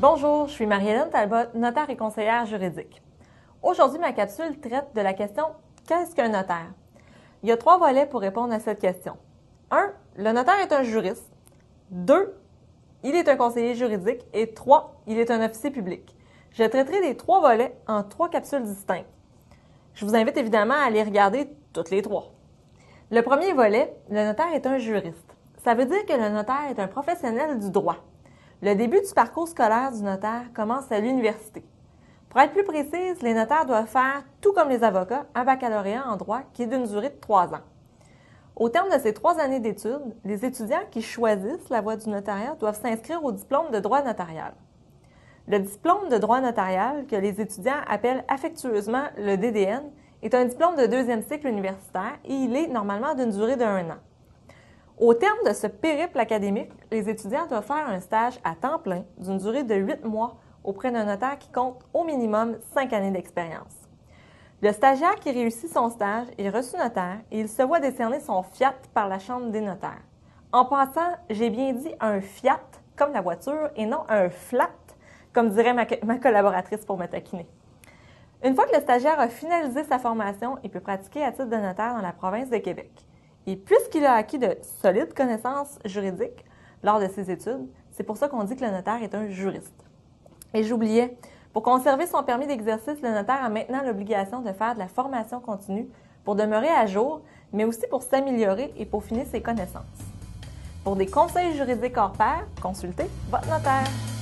Bonjour, je suis Marie-Hélène Talbot, notaire et conseillère juridique. Aujourd'hui, ma capsule traite de la question « Qu'est-ce qu'un notaire? » Il y a 3 volets pour répondre à cette question. 1. Le notaire est un juriste. 2. Il est un conseiller juridique. Et 3. Il est un officier public. Je traiterai les 3 volets en 3 capsules distinctes. Je vous invite évidemment à aller regarder toutes les 3. Le premier volet, le notaire est un juriste. Ça veut dire que le notaire est un professionnel du droit. Le début du parcours scolaire du notaire commence à l'université. Pour être plus précise, les notaires doivent faire, tout comme les avocats, un baccalauréat en droit qui est d'une durée de 3 ans. Au terme de ces 3 années d'études, les étudiants qui choisissent la voie du notariat doivent s'inscrire au diplôme de droit notarial. Le diplôme de droit notarial, que les étudiants appellent affectueusement le DDN, est un diplôme de 2e cycle universitaire et il est normalement d'une durée de 1 an. Au terme de ce périple académique, les étudiants doivent faire un stage à temps plein d'une durée de 8 mois auprès d'un notaire qui compte au minimum 5 années d'expérience. Le stagiaire qui réussit son stage est reçu notaire et il se voit décerner son fiat par la Chambre des notaires. En passant, j'ai bien dit un fiat comme la voiture et non un flat, comme dirait ma collaboratrice pour me taquiner. Une fois que le stagiaire a finalisé sa formation, il peut pratiquer à titre de notaire dans la province de Québec. Et puisqu'il a acquis de solides connaissances juridiques lors de ses études, c'est pour ça qu'on dit que le notaire est un juriste. Et j'oubliais, pour conserver son permis d'exercice, le notaire a maintenant l'obligation de faire de la formation continue pour demeurer à jour, mais aussi pour s'améliorer et peaufiner ses connaissances. Pour des conseils juridiques hors pair, consultez votre notaire.